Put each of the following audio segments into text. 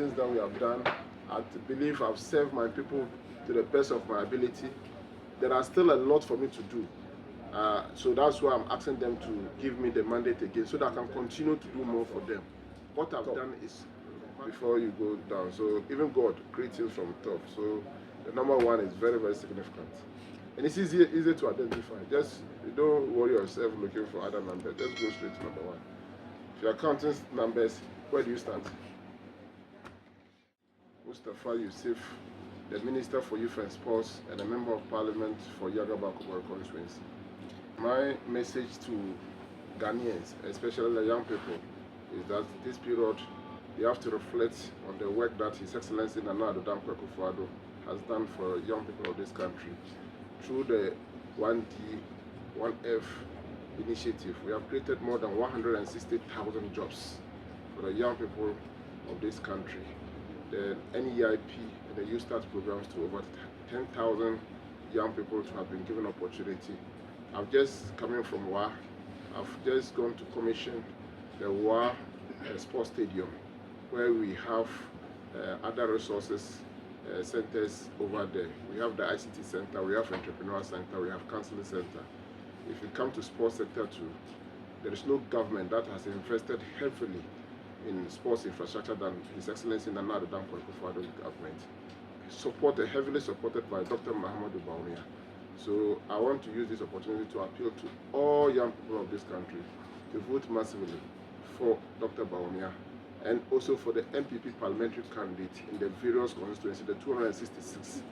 things that we have done. I believe I've served my people to the best of my ability. There are still a lot for me to do. So that's why I'm asking them to give me the mandate again so that I can continue to do more for them. What I've done is, before you go down, so even God creates you from top. So the number one is very, very significant. And it's easy to identify. Just don't worry yourself looking for other numbers. Just go straight to number one. If you're counting numbers, where do you start? Mustapha Ussif, the Minister for Youth and Sports and a Member of Parliament for Yagaba constituency. My message to Ghanaians, especially the young people, is that this period they have to reflect on the work that His Excellency Nana Addo Dankwa Akufo-Addo has done for young people of this country. Through the 1D, 1F initiative, we have created more than 160,000 jobs for the young people of this country. The NEIP and the Youth Start programs to over 10,000 young people have been given opportunity. I've just coming from WA. I've just gone to commission the WA Sports Stadium, where we have other resources centers over there. We have the ICT center, we have entrepreneurial center, we have counseling center. If you come to sports sector too, there is no government that has invested heavily in sports infrastructure than His Excellency Nana Addo Dankwa Akufo-Addo government. Heavily supported by Dr.Mahamudu Bawumia. So I want to use this opportunity to appeal to all young people of this country to vote massively for Dr. Bawumia and also for the MPP parliamentary candidate in the various constituencies, the 266,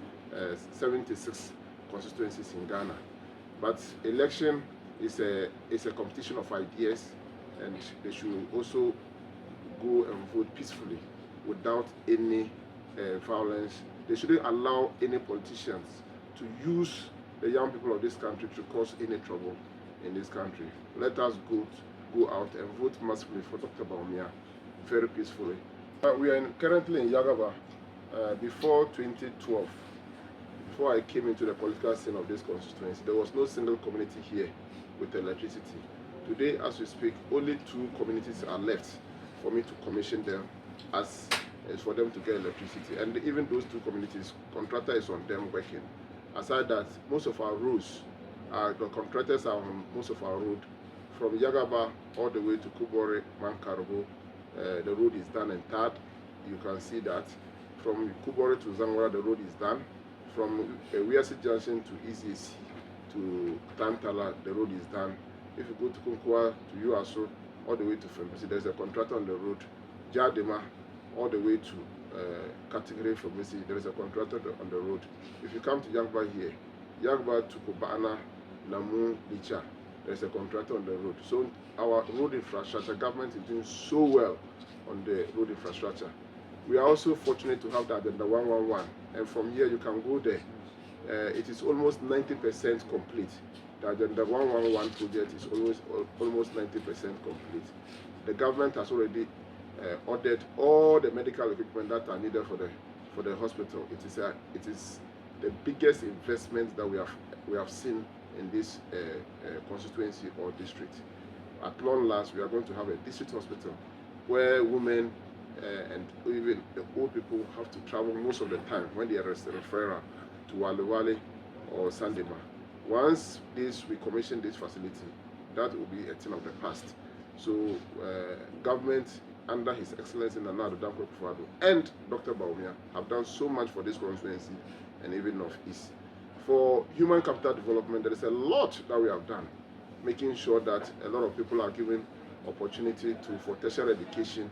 76 constituencies in Ghana. But election is a competition of ideas, and they should also go and vote peacefully without any violence. They shouldn't allow any politicians to use the young people of this country to cause any trouble in this country. Let us go out and vote massively for Dr. Bawumia very peacefully. We are currently in Yagaba. Before 2012, before I came into the political scene of this constituency, there was no single community here with electricity. Today, as we speak, only 2 communities are left for me to commission them as for them to get electricity. And even those 2 communities, contractor is on them working. Aside that, most of our roads, the contractors are on most of our road, from Yagaba all the way to Kubore, Mankarobo. The road is done and tarred. You can see that. From Kubore to Zangwara, the road is done. From Wiasi Junction to EZC to Tantala, the road is done. If you go to Kunkwa to Uaso, all the way to Fembisi, there's a contractor on the road. Jadema, all the way to Category Fembisi, there is a contractor on the road. If you come to Yagba here, Yagba to Kubana, Namu, Licha, there's a contractor on the road. So our road infrastructure, government is doing so well on the road infrastructure. We are also fortunate to have the Agenda 111, and from here you can go there. It is almost 90% complete. The Agenda 111 project is almost 90% complete. The government has already ordered all the medical equipment that are needed for the hospital. It is the biggest investment that we have seen in this constituency or district. At long last, we are going to have a district hospital where women and even the old people have to travel most of the time when they are referral to Wale or Sandema. Once we commission this facility, that will be a thing of the past. So government under His Excellency Nana Addo Dankwa Akufo-Addo and Dr. Bawumia have done so much for this constituency and even North East. For human capital development, there is a lot that we have done, making sure that a lot of people are given opportunity for tertiary education.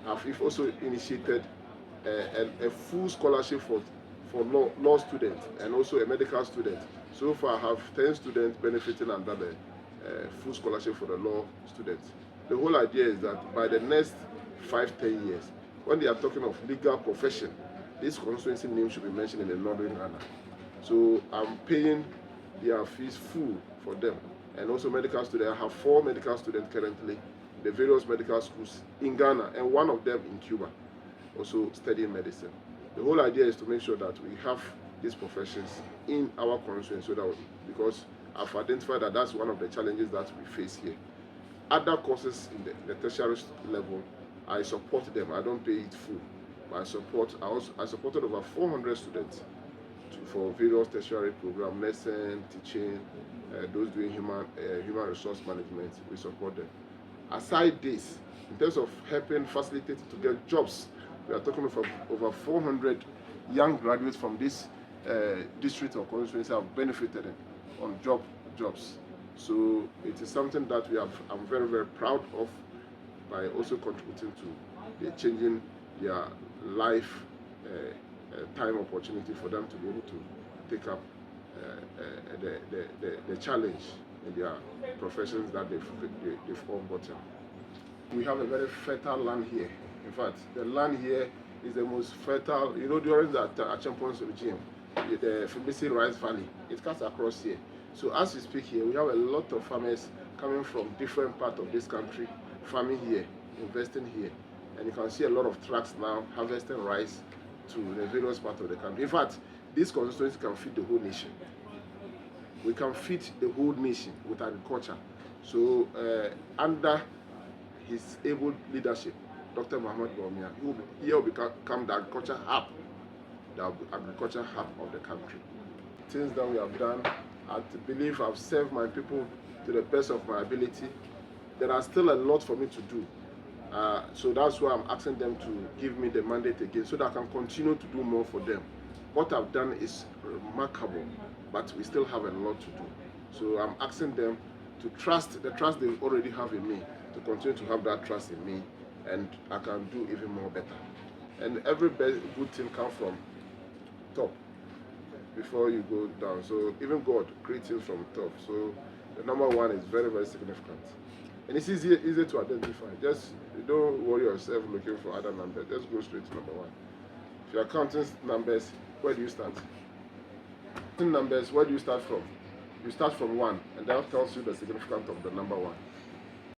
I've also initiated a full scholarship for law students and also a medical student. So far, I have 10 students benefiting under the full scholarship for the law students. The whole idea is that by the next 5-10 years, when they are talking of legal profession, this constituency name should be mentioned in the Northern Ghana. So I'm paying their fees full for them. And also medical students. I have 4 medical students currently in the various medical schools in Ghana and 1 of them in Cuba, also studying medicine. The whole idea is to make sure that we have these professions in our constituency, so that because I've identified that that's one of the challenges that we face here. Other courses in the tertiary level, I support them. I don't pay it full. I supported over 400 students for various tertiary programs, nursing, teaching, those doing human resource management. We support them. Aside this, in terms of helping facilitate to get jobs, we are talking of over 400 young graduates from this district or constituency have benefited on jobs. So it is something that I'm very, very proud of, by also contributing to the changing their life time opportunity for them to be able to take up the challenge in their professions that they've all gotten. We have a very fertile land here. In fact, the land here is the most fertile. You know, during that Achempon's regime, the Fibisi Rice Valley, it cuts across here. So as we speak here, we have a lot of farmers coming from different parts of this country, farming here, investing here. And you can see a lot of trucks now harvesting rice to the various parts of the country. In fact, this constituency can feed the whole nation. We can feed the whole nation with agriculture. So under his able leadership, Dr.Mahamudu Bawumia, he will become the agriculture hub of the country. Things that we have done, I believe I've served my people to the best of my ability. There are still a lot for me to do. So that's why I'm asking them to give me the mandate again, so that I can continue to do more for them. What I've done is remarkable, but we still have a lot to do. So I'm asking them to trust the trust they already have in me, to continue to have that trust in me, and I can do even more better. And every good thing comes from top before you go down. So even God creates things from top. So the number one is very, very significant. And it's easy to identify. Just don't worry yourself looking for other numbers. Just go straight to number one. If you're counting numbers, where do you start? Counting numbers, where do you start from? You start from one, and that tells you the significance of the number one.